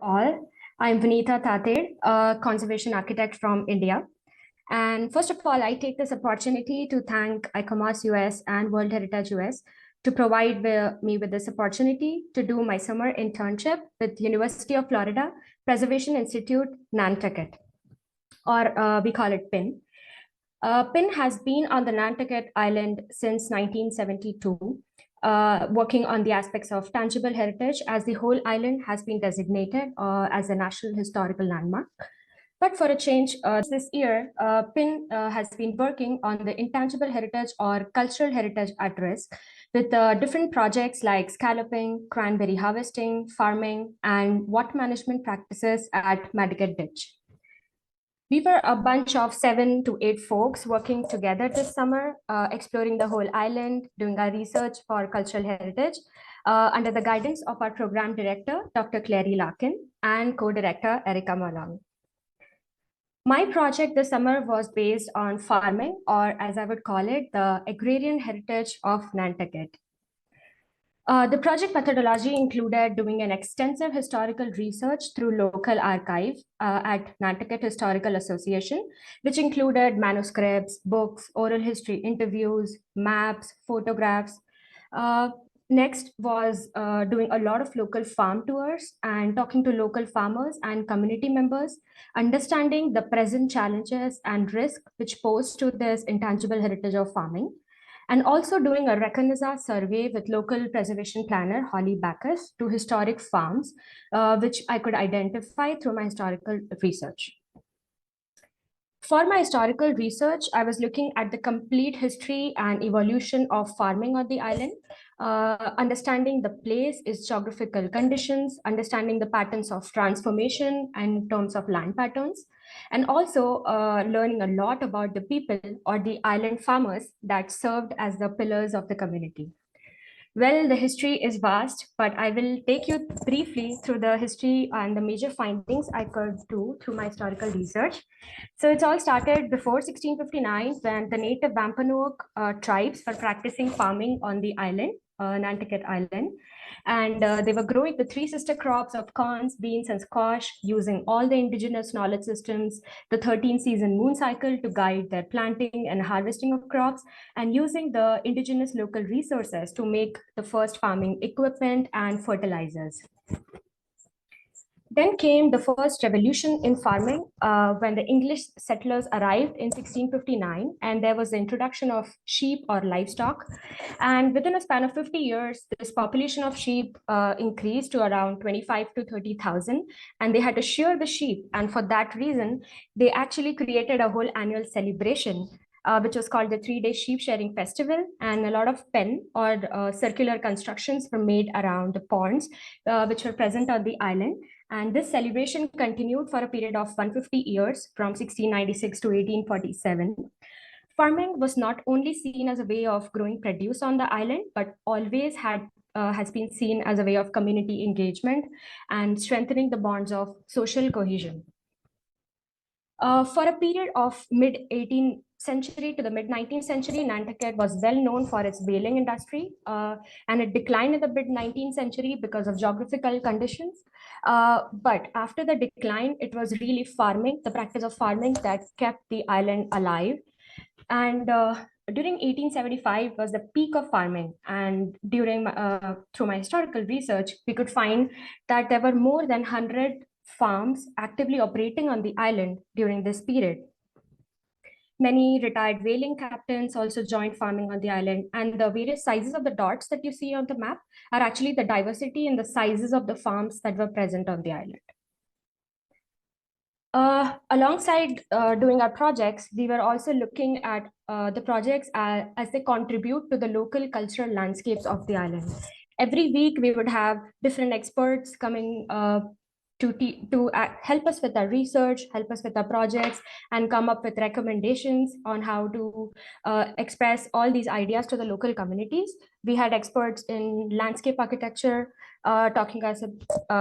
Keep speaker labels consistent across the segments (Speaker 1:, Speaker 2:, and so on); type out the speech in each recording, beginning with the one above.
Speaker 1: All. I'm Vinita Tanted, a conservation architect from India. And first of all, I take this opportunity to thank ICOMOS-US and World Heritage US to provide me with this opportunity to do my summer internship with University of Florida, Preservation Institute Nantucket, or we call it PIN. PIN has been on the Nantucket Island since 1972, working on the aspects of tangible heritage, as the whole island has been designated as a National Historical Landmark. But for a change, this year, PIN has been working on the intangible heritage or cultural heritage at risk with different projects like scalloping, cranberry harvesting, farming, and water management practices at Madigat Ditch. We were a bunch of 7 to 8 folks working together this summer, exploring the whole island, doing our research for cultural heritage under the guidance of our program director, Dr. Clary Larkin, and co-director, Erica Malong. My project this summer was based on farming, or as I would call it, the agrarian heritage of Nantucket. The project methodology included doing an extensive historical research through local archive at Nantucket Historical Association, which included manuscripts, books, oral history interviews, maps, photographs. Next was doing a lot of local farm tours and talking to local farmers and community members, understanding the present challenges and risk which pose to this intangible heritage of farming, and also doing a reconnaissance survey with local preservation planner Holly Backus to historic farms, which I could identify through my historical research. For my historical research, I was looking at the complete history and evolution of farming on the island, understanding the place, its geographical conditions, understanding the patterns of transformation in terms of land patterns, and also learning a lot about the people or the island farmers that served as the pillars of the community. Well, the history is vast, but I will take you briefly through the history and the major findings I could do through my historical research. So it's all started before 1659 when the native Wampanoag tribes were practicing farming on the island, Nantucket Island. And they were growing the 3 sister crops of corns, beans, and squash, using all the indigenous knowledge systems, the 13-season moon cycle to guide their planting and harvesting of crops, and using the indigenous local resources to make the first farming equipment and fertilizers. Then came the first revolution in farming when the English settlers arrived in 1659, and there was the introduction of sheep or livestock. And within a span of 50 years, this population of sheep increased to around 25 to 30,000, and they had to shear the sheep. And for that reason, they actually created a whole annual celebration which was called the 3-day sheep shearing festival, and a lot of pen or circular constructions were made around the ponds, which were present on the island. And this celebration continued for a period of 150 years from 1696 to 1847. Farming was not only seen as a way of growing produce on the island, but always has been seen as a way of community engagement and strengthening the bonds of social cohesion. For a period of mid-18th century to the mid-19th century, Nantucket was well known for its whaling industry, and it declined in the mid-19th century because of geographical conditions. But after the decline, it was really farming, the practice of farming, that kept the island alive. And during 1875 was the peak of farming. And through my historical research, we could find that there were more than 100 farms actively operating on the island during this period. Many retired whaling captains also joined farming on the island, and the various sizes of the dots that you see on the map are actually the diversity in the sizes of the farms that were present on the island. Alongside doing our projects, we were also looking at the projects as they contribute to the local cultural landscapes of the island. Every week, we would have different experts coming to help us with our research, help us with our projects, and come up with recommendations on how to express all these ideas to the local communities. We had experts in landscape architecture talking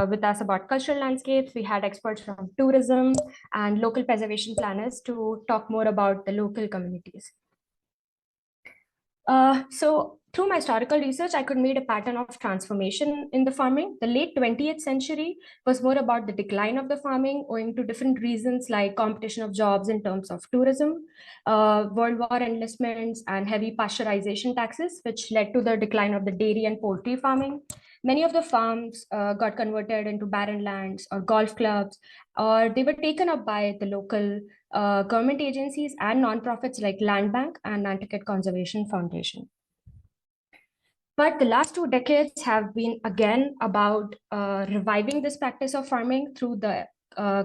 Speaker 1: with us about cultural landscapes. We had experts from tourism and local preservation planners to talk more about the local communities. So through my historical research, I could make a pattern of transformation in the farming. The late 20th century was more about the decline of the farming owing to different reasons like competition of jobs in terms of tourism, World War enlistments, and heavy pasteurization taxes, which led to the decline of the dairy and poultry farming. Many of the farms got converted into barren lands or golf clubs, or they were taken up by the local government agencies and nonprofits like Land Bank and Nantucket Conservation Foundation. But the last 2 decades have been again about reviving this practice of farming through the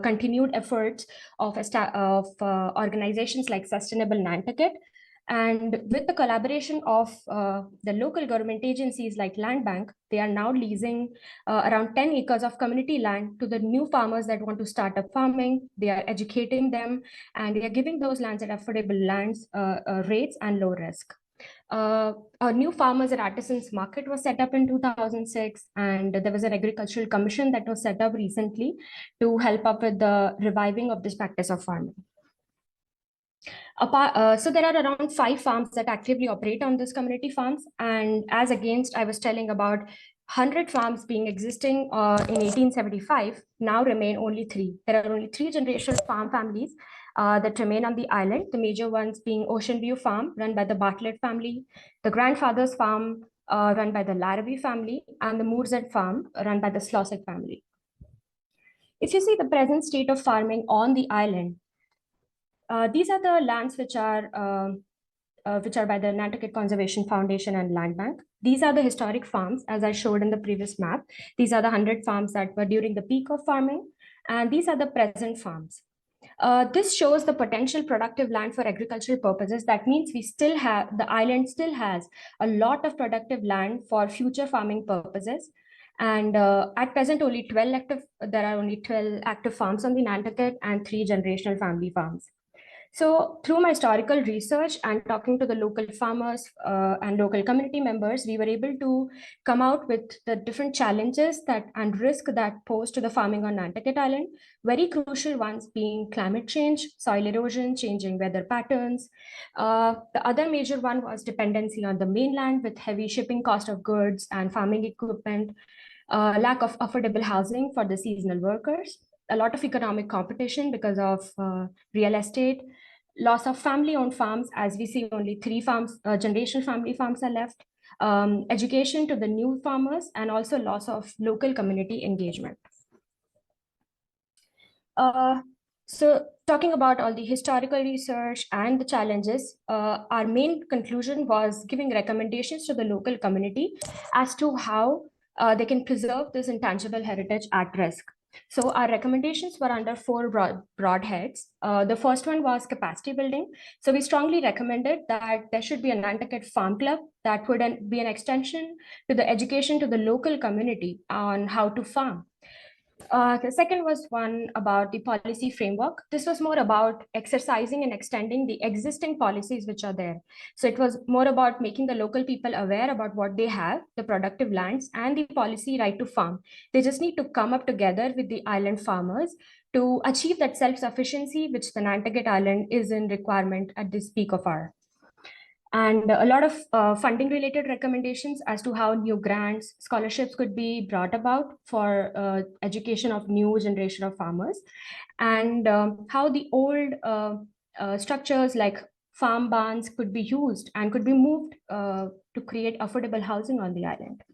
Speaker 1: continued efforts of organizations like Sustainable Nantucket. And with the collaboration of the local government agencies like Land Bank, they are now leasing around 10 acres of community land to the new farmers that want to start up farming. They are educating them, and they are giving those lands at affordable lands rates and low risk. A new farmers and artisans market was set up in 2006, and there was an agricultural commission that was set up recently to help up with the reviving of this practice of farming. So there are around 5 farms that actively operate on these community farms, and as against I was telling about 100 farms being existing in 1875, now remain only 3. There are only 3 generational farm families that remain on the island, the major ones being Ocean View Farm, run by the Bartlett family, the Grandfather's Farm, run by the Larrabee family, and the Moorsett Farm, run by the Slossett family. If you see the present state of farming on the island, these are the lands which are by the Nantucket Conservation Foundation and Land Bank. These are the historic farms, as I showed in the previous map. These are the 100 farms that were during the peak of farming, and these are the present farms. This shows the potential productive land for agricultural purposes. That means the island still has a lot of productive land for future farming purposes. And at present, there are only 12 active farms on the Nantucket and 3 generational family farms. So through my historical research and talking to the local farmers and local community members, we were able to come out with the different challenges and risk that pose to the farming on Nantucket Island, very crucial ones being climate change, soil erosion, changing weather patterns. The other major one was dependency on the mainland with heavy shipping cost of goods and farming equipment, lack of affordable housing for the seasonal workers, a lot of economic competition because of real estate, loss of family-owned farms, as we see only 3 farms, generational family farms are left, education to the new farmers, and also loss of local community engagement. So talking about all the historical research and the challenges, our main conclusion was giving recommendations to the local community as to how they can preserve this intangible heritage at risk. So our recommendations were under 4 broad heads. The first one was capacity building. So we strongly recommended that there should be a Nantucket Farm Club that would be an extension to the education to the local community on how to farm. The second was one about the policy framework. This was more about exercising and extending the existing policies which are there. So it was more about making the local people aware about what they have, the productive lands, and the policy right to farm. They just need to come up together with the island farmers to achieve that self-sufficiency which the Nantucket Island is in requirement at this peak of hour. And a lot of funding related recommendations as to how new grants, scholarships could be brought about for education of new generation of farmers, and how the old structures like farm barns could be used and could be moved to create affordable housing on the island.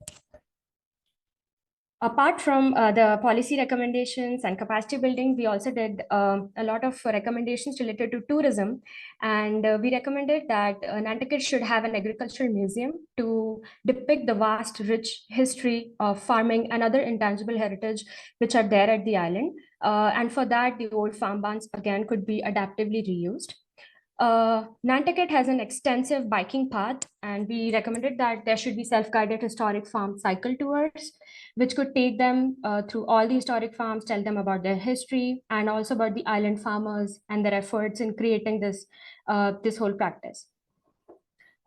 Speaker 1: Apart from the policy recommendations and capacity building, we also did a lot of recommendations related to tourism. And we recommended that Nantucket should have an agricultural museum to depict the vast, rich history of farming and other intangible heritage which are there at the island. And for that, the old farm barns, again, could be adaptively reused. Nantucket has an extensive biking path, and we recommended that there should be self-guided historic farm cycle tours, which could take them through all the historic farms, tell them about their history, and also about the island farmers and their efforts in creating this whole practice.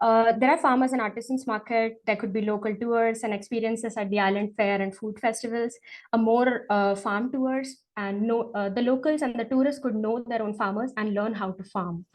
Speaker 1: There are farmers and artisans market. There could be local tours and experiences at the island fair and food festivals, more farm tours, and the locals and the tourists could know their own farmers and learn how to farm.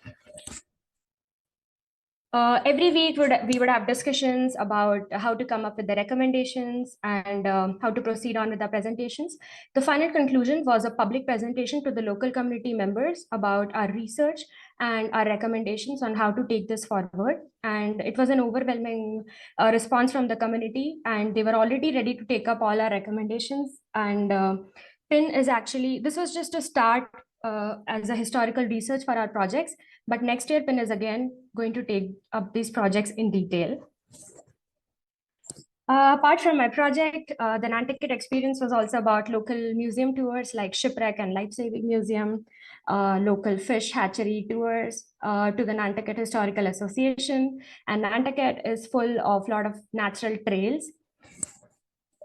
Speaker 1: Every week we would have discussions about how to come up with the recommendations and how to proceed on with the presentations. The final conclusion was a public presentation to the local community members about our research and our recommendations on how to take this forward. And it was an overwhelming response from the community, and they were already ready to take up all our recommendations. And PIN is actually, this was just a start as a historical research for our projects. But next year, PIN is again going to take up these projects in detail. Apart from my project, the Nantucket experience was also about local museum tours like Shipwreck and Life-Saving Museum, local fish hatchery tours to the Nantucket Historical Association. And Nantucket is full of a lot of natural trails.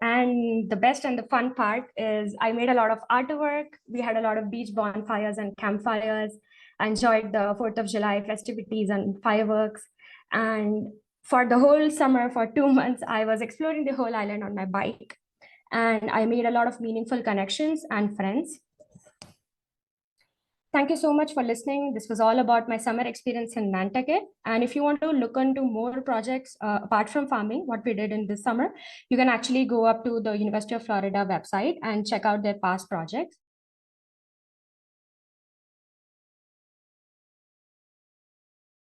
Speaker 1: And the best and the fun part is I made a lot of artwork. We had a lot of beach bonfires and campfires. I enjoyed the 4th of July festivities and fireworks. And for the whole summer, for 2 months, I was exploring the whole island on my bike. And I made a lot of meaningful connections and friends. Thank you so much for listening. This was all about my summer experience in Nantucket. And if you want to look into more projects apart from farming, what we did in this summer, you can actually go up to the University of Florida website and check out their past projects.